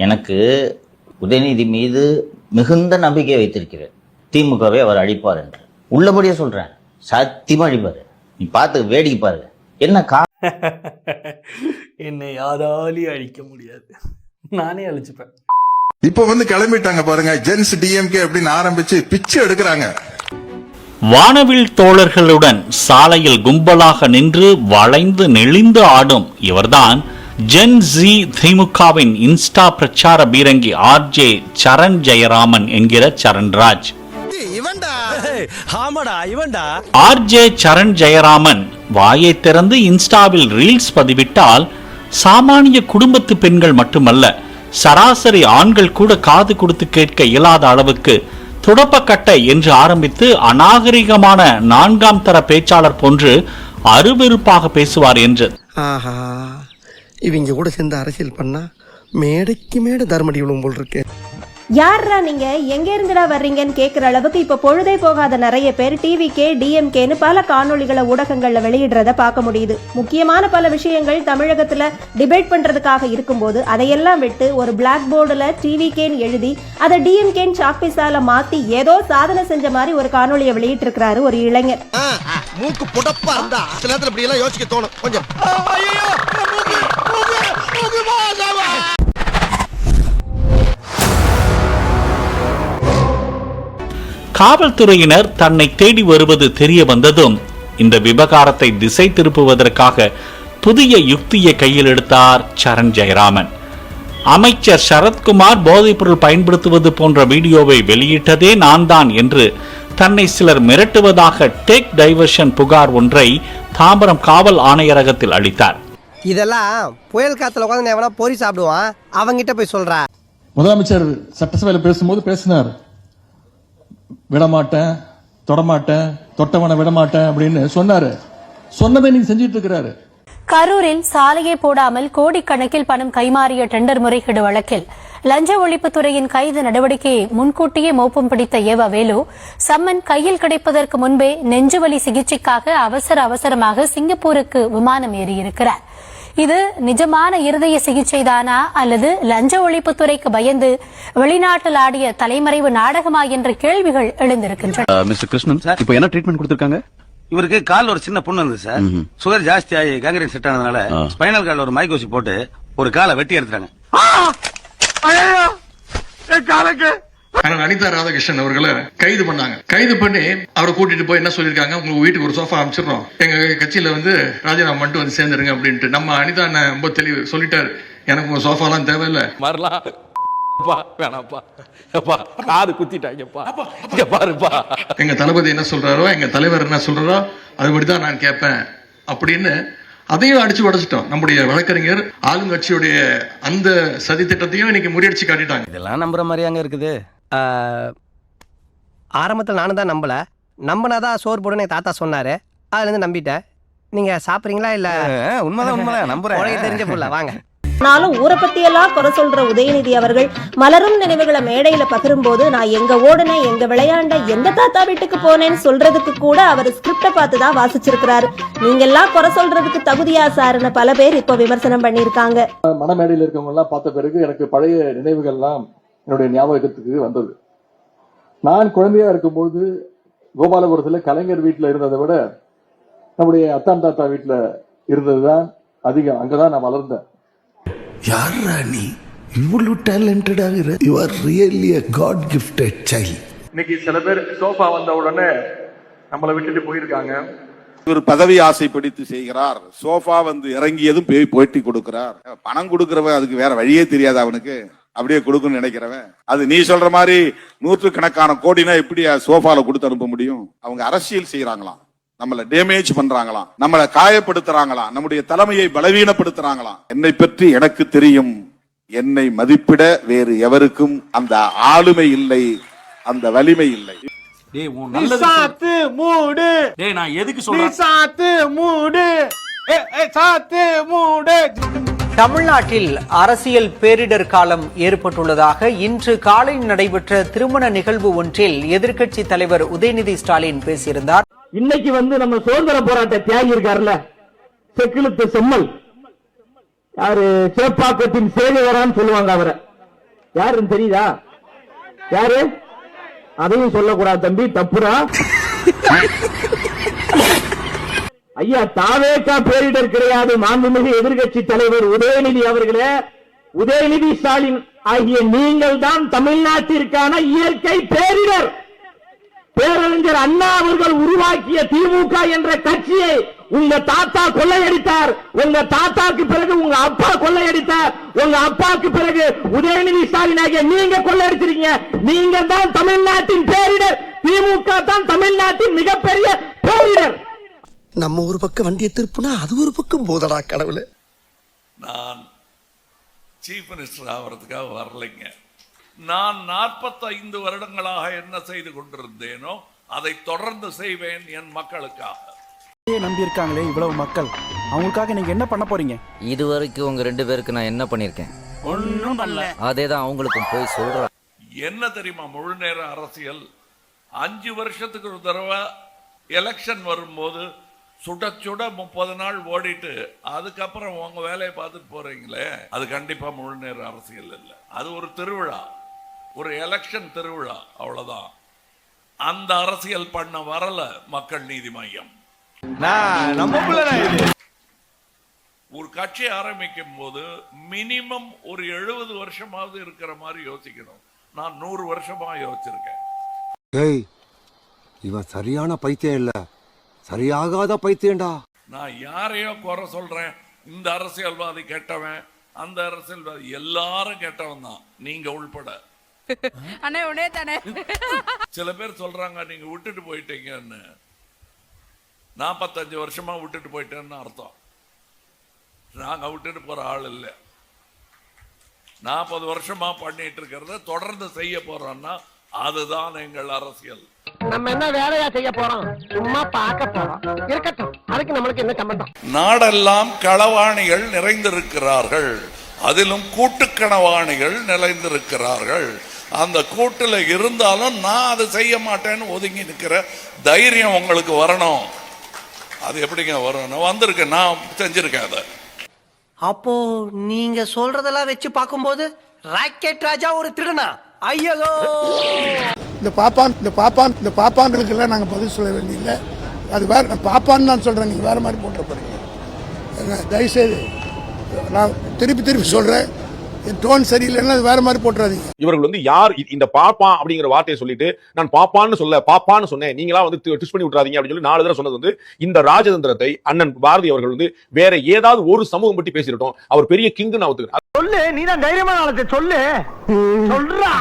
எனக்கு உதயநிதி மீது மிகுந்த நம்பிக்கை வைத்திருக்கிறேன். திமுகவை அவர் அழிப்பார் என்று உள்ளபடியே சொல்றேன். சத்தியமா அழிப்பாரு. நீ பார்த்து வேடிக்கை பாருங்க. என்ன என்னை யாராலையும் அழிக்க முடியாது, நானே அழிச்சுப்பேன். இப்ப கிளம்பிட்டாங்க பாருங்க, ஜென்ஸ் டிஎம்கே அப்படின்னு ஆரம்பிச்சு பிச்சு எடுக்கிறாங்க. வானவில் தோழர்களுடன் சாலையில் கும்பலாக நின்று வளைந்து நெளிந்து ஆடும் இவர்தான் ஜென் ஜி திமுகவின் இன்ஸ்டா பிரச்சார பீரங்கி ஆர்ஜே சரண் ஜெயராமன் என்கிற சரண்ராஜ். ஆர்ஜே சரண் ஜெயராமன் வாயை திறந்து இன்ஸ்டாவில் ரீல்ஸ் பதிவிட்டால் சாமானிய குடும்பத்து பெண்கள் மட்டுமல்ல, சராசரி ஆண்கள் கூட காது கொடுத்து கேட்க இயலாத அளவுக்கு துடப்பக்கட்டை என்று ஆரம்பித்து அநாகரிகமான 4ஆம் தர பேச்சாளர் போன்று அருவெருப்பாக பேசுவார் என்று. இவங்க கூட சேர்ந்து அரசியல் பண்ணா மேடைக்கு மேடை தர்மடி விழும் போல் இருக்கு. யாரா நீங்க, எங்க இருந்துடா வர்றீங்கன்னு கேட்கிற அளவுக்கு இப்ப பொழுதே போகாத நிறைய பேர் டிவிகே டிஎம்கேன்னு பல காணொலிகளை ஊடகங்கள்ல வெளியிடுறத பார்க்க முடியுது. முக்கியமான பல விஷயங்கள் தமிழகத்துல டிபேட் பண்றதுக்காக இருக்கும்போது அதையெல்லாம் விட்டு ஒரு பிளாக் போர்டுல டிவிகேன்னு எழுதி அதை டிஎம்கேன்னு சாக்பீஸால மாத்தி ஏதோ சாதனை செஞ்ச மாதிரி ஒரு காணொலியை வெளியிட்டு இருக்கிறாரு ஒரு இளைஞர். மூக்கு புடப்பா இருந்தா சில நேரத்துல இப்படி எல்லாம் யோசிக்க தோணும் கொஞ்சம். காவல்துறையினர் தன்னை தேடி வருவது தெரிய வந்ததும் இந்த விவகாரத்தை திசை திருப்புவதற்காக புதிய யுக்தியை கையில் எடுத்தார் சரண் ஜெயராமன். அமைச்சர் சரத்குமார் போதைப்பொருள் பயன்படுத்துவது போன்ற வீடியோவை வெளியிட்டதே நான் தான் என்று தன்னை சிலர் மிரட்டுவதாக டேக் டைவர்ஷன் புகார் ஒன்றை தாம்பரம் காவல் ஆணையரகத்தில் அளித்தார். இதெல்லாம் புயல் காத்துல உட்காந்து எவனா பொறி சாப்பிடுவான், அவங்கிட்ட போய் சொல்ற. முதலமைச்சர் சட்டசபையில் பேசும்போது பேசினார், விடமாட்டேன், தொடமாட்டேன், தொட்டவனை விடமாட்டேன் அப்படின்னு சொன்னாரு. சொன்னதை நீங்க செஞ்சிட்டு இருக்கிறாரு. கரூரில் சாலையை போடாமல் கோடிக்கணக்கில் பணம் கைமாறிய டெண்டர் முறைகேடு வழக்கில் லஞ்ச ஒழிப்புத்துறையின் கைது நடவடிக்கையை முன்கூட்டியே மோப்பம் பிடித்த ஏவா வேலு சம்மன் கையில் கிடைப்பதற்கு முன்பே நெஞ்சுவலி சிகிச்சைக்காக அவசரமாக சிங்கப்பூருக்கு விமானம் ஏறியிருக்கிறார். இது நிஜமான இருதய சிகிச்சை தானா அல்லது லஞ்ச ஒழிப்புத்துறைக்கு பயந்து வெளிநாட்டில் ஆடிய தலைமறைவு நாடகமா என்ற கேள்விகள் எழுந்திருக்கின்றன. மிஸ்டர் கிருஷ்ணன் சார், இப்போ என்ன ட்ரீட்மெண்ட் கொடுத்திருக்காங்க? இவருக்கு கால் ஒரு சின்ன புண்ணு இருந்தது சார். சுகர் ஜாஸ்தி ஆகி கேங்க்ரீன் செட் ஆனதுனால ஸ்பைனல் கார்டுல ஒரு மைக்கோசி போட்டு ஒரு காலை வெட்டி எடுத்துட்டாங்க. அனிதா ராதாகிருஷ்ணன் அவர்களை கைது பண்ணாங்க. கைது பண்ணி அவரை கூட்டிட்டு போய் என்ன சொல்லிருக்காங்க, உங்களுக்கு வீட்டுக்கு ஒரு சோஃபா அமைச்சிடறோம், எங்க கட்சியில ராஜினாமா பண்ணிட்டு வந்து சேர்ந்துருங்க அப்படின்ட்டு. நம்ம அனிதா ரொம்ப தெளிவு சொல்லிட்டாரு, எனக்கு உங்க சோஃபா எல்லாம் தேவையில்லை, காது குத்திட்டாங்கப்பா, எங்க தளபதி என்ன சொல்றாரோ, எங்க தலைவர் என்ன சொல்றாரோ அதுபடிதான் நான் கேட்பேன் அப்படின்னு அதையும் அடிச்சு உடைச்சிட்டோம். நம்முடைய வழக்கறிஞர் ஆளுங்கட்சியுடைய அந்த சதி திட்டத்தையும் இன்னைக்கு முறியடிச்சு காட்டிட்டாங்க. இதெல்லாம் நம்புற மாதிரியாங்க இருக்குது. ஆரம்பத்தில் நானும் தான் நம்பினாதான் சோறு போடுன்னு தாத்தா சொன்னாரு, அதுல இருந்து நம்பிட்டேன். நீங்க சாப்பிடுறீங்களா? இல்ல உண்மைதான் நம்புறேன், தெரிஞ்ச போல வாங்க. ஆனாலும் ஊரை பத்தியெல்லாம் குறை சொல்ற உதயநிதி அவர்கள் மலரும் நினைவுகளை மேடையில பகிரும் போது நான் எங்க ஓடுனேன், எங்க விளையாண்ட, எந்த தாத்தா வீட்டுக்கு போனேன்னு சொல்றதுக்கு கூட அவர் ஸ்கிரிப்ட பார்த்துதான் வாசிச்சிருக்கிறாரு. நீங்க எல்லாம் குறை சொல்றதுக்கு தகுதியா சாருன்னு பல பேர் இப்ப விமர்சனம் பண்ணிருக்காங்க. மனமேடையில் இருக்கவங்க எல்லாம் பார்த்த பிறகு எனக்கு பழைய நினைவுகள் எல்லாம் என்னுடைய ஞாபகத்துக்கு வந்தது. நான் குழந்தையா இருக்கும்போது கோபாலபுரத்துல கலைஞர் வீட்டுல இருந்ததை விட நம்முடைய அத்தான் தாத்தா வீட்டுல இருந்ததுதான் அதிகம். அங்கதான் நான் வளர்ந்தேன். யாரா நீ இவ்வளவு டேலண்டட் ஆகிற? You are really a god gifted child. இன்னைக்கு சில பேர் சோஃபா வந்த உடனே நம்மளை விட்டுட்டு போயிருக்காங்க. ஒரு பதவி ஆசை பிடித்து செய்கிறார், சோஃபா இறங்கியதும் போட்டி கொடுக்கிறார். பணம் கொடுக்கிறவன் அதுக்கு வேற வழியே தெரியாது அவனுக்கு, அப்படியே கொடுக்கணும்னு நினைக்கிறவன். அது நீ சொல்ற மாதிரி 100கணக்கான கோடினா எப்படி சோஃபால கொடுத்து அனுப்ப முடியும்? அவங்க அரசியல் செய்யறாங்களாம், நம்மளை டேமேஜ் பண்றாங்களாம், நம்மளை காயப்படுத்துறாங்களாம், நம்முடைய தலைமையை பலவீனப்படுத்துறாங்களாம். என்னை பற்றி எனக்கு தெரியும், என்னை மதிப்பிட வேறு எவருக்கும் அந்த ஆளுமை இல்லை, அந்த வலிமை இல்லை. தமிழ்நாட்டில் அரசியல் பேரிடர் காலம் ஏற்பட்டுள்ளதாக இன்று காலை நடைபெற்ற திருமண நிகழ்வு ஒன்றில் எதிர்க்கட்சி தலைவர் உதயநிதி ஸ்டாலின் பேசியிருந்தார். இன்னைக்கு நம்ம சுதந்திர போராட்ட தியாகி இருக்காருல்ல, செக்கிழுத்த செம்மல், யாரு சேப்பாக்கத்தின் சேவையரான்னு சொல்லுவாங்க அவரை. யாருன்னு தெரியுதா? யாரு? அதையும் சொல்லக்கூடாது தம்பி, தப்புரா. ஐயா, தாவேகா பேரிடர் கிடையாது. மாண்புமிகு எதிர்கட்சி தலைவர் உதயநிதி அவர்களே, உதயநிதி ஸ்டாலின் ஆகிய நீங்கள் தான் தமிழ்நாட்டிற்கான இயற்கை பேரிடர். பேரறிஞர் அண்ணா அவர்கள் உருவாக்கிய திமுக என்ற கட்சியை உங்க தாத்தா கொள்ளையடித்தார். உங்க தாத்தாக்கு பிறகு உங்க அப்பா கொள்ளையடித்தார். உங்க அப்பாவுக்கு பிறகு உதயநிதி ஸ்டாலின் ஆகிய நீங்க கொள்ளையடிச்சிருக்கீங்க. நீங்க தான் தமிழ்நாட்டின் பேரிடர். திமுக தான் தமிழ்நாட்டின் மிகப்பெரிய பேரிடர். நம்ம ஒரு பக்கம் வண்டியை திருப்புனா அது ஒரு பக்கம் போதடா கடவுளே. நான் சீஃப் மினிஸ்டர் ஆகிறதுக்காக வரலைங்க. நான் 45 வருடங்களாக என்ன செய்து கொண்டிருந்தேனோ அதை தொடர்ந்து செய்வேன் என் மக்களுக்காக. நம்பி இருக்காங்களே இவ்வளவு மக்கள், அவங்களுக்காக நீங்க என்ன பண்ண போறீங்க? இதுவரைக்கும் உங்க 2 பேருக்கு நான் என்ன பண்ணிருக்கேன்? ஒன்னும் பண்ணல. அதேதான் அவங்களுக்கும் போய் சொல்றேன். என்ன தெரியுமா முழு நேர அரசியல்? 5 வருஷத்துக்கு ஒரு தடவை எலெக்ஷன் வரும்போது சுட சுட 30 நாள் ஓடிட்டு அதுக்கப்புறம் உங்க வேலையை பார்த்துட்டு போறீங்களே, அது கண்டிப்பா முழு நேர அரசியல் இல்லை. அது ஒரு திருவிழா, ஒரு எலெக்ஷன் திருவிழா, அவ்வளவுதான். அந்த அரசியல் பண்ண வரல மக்கள் நீதி மையம். ஒரு கட்சி ஆரம்பிக்கும் போது மினிமம் ஒரு 70 வருஷமாவது இருக்கிற மாதிரி யோசிக்கணும். நான் 100 வருஷமா யோசிச்சிருக்கேன். இவன் சரியான பைத்தியம் இல்ல, சரியாகாத பைத்தியம்டா. நான் யாரையோ குறை சொல்றேன், இந்த அரசியல்வாதி கெட்டவன், அந்த அரசியல்வாதி, எல்லாரும் கெட்டவன் தான், நீங்க உள்பட. சில பேர் சொல்றாங்க நீங்க விட்டுட்டு போயிட்டீங்கன்னு. 45 வருஷமா விட்டுட்டு போயிட்டேன்னு அர்த்தம். நாங்க விட்டுட்டு போற ஆள் இல்லை. 40 வருஷமா பண்ணிட்டு இருக்கிறத தொடர்ந்து செய்ய போறோம்னா அதுதான் எங்கள் அரசியல். நம்ம என்ன வேலையா செய்ய போறோம்? சும்மா பார்க்க போறோம். இருக்கட்டும், அதுக்கு நம்மளுக்கு என்ன சம்பந்தம்? நாடெல்லாம் களவாணிகள் நிறைந்திருக்கிறார்கள், அதிலும் கூட்டுக்கணவாணிகள் நிறைந்திருக்கிறார்கள். அந்த கூட்டுல இருந்தாலும் நான் அதை செய்ய மாட்டேன்னு ஒதுங்கி நிற்கிற தைரியம் உங்களுக்கு வரணும். அது எப்படிங்க வரும்? நான் வந்திருக்கேன், நான் செஞ்சிருக்கேன் அதை. அப்போ நீங்க சொல்றதெல்லாம் வச்சு பார்க்கும்போது ராக்கெட் ராஜா ஒரு திருடனா? ஐயோ, இந்த பாப்பான்களுக்கு எல்லாம் நாங்க பதில் சொல்ல வேண்டியதில்லை. அது வேற பாப்பான்னு நான் சொல்றேன், நீங்க வேற மாதிரி போட்டு போறீங்க. தயவுசெய்து நான் திருப்பி சொல்றேன், டோன் சரியில்லைன்னா அது வேற மாதிரி போட்டுறாதீங்க. இவர்கள் வந்து யார் இந்த பாப்பா அப்படிங்கிற வார்த்தையை சொல்லிட்டு நான் பாப்பான்னு சொன்னேன், நீங்களா வந்து ட்விஸ்ட் பண்ணி விட்டுறாதீங்க அப்படின்னு சொல்லி 4 தடவை சொன்னது வந்து இந்த ராஜதந்திரத்தை அண்ணன் பாரதி அவர்கள் வந்து வேற ஏதாவது ஒரு சமூகம் பற்றி பேசிட்டோம், அவர் பெரிய கிங்கு நான் ஒத்துக்கிறேன். சொல்லு, நீதான் தைரியமான ஆளத்தை சொல்லு, சொல்றா.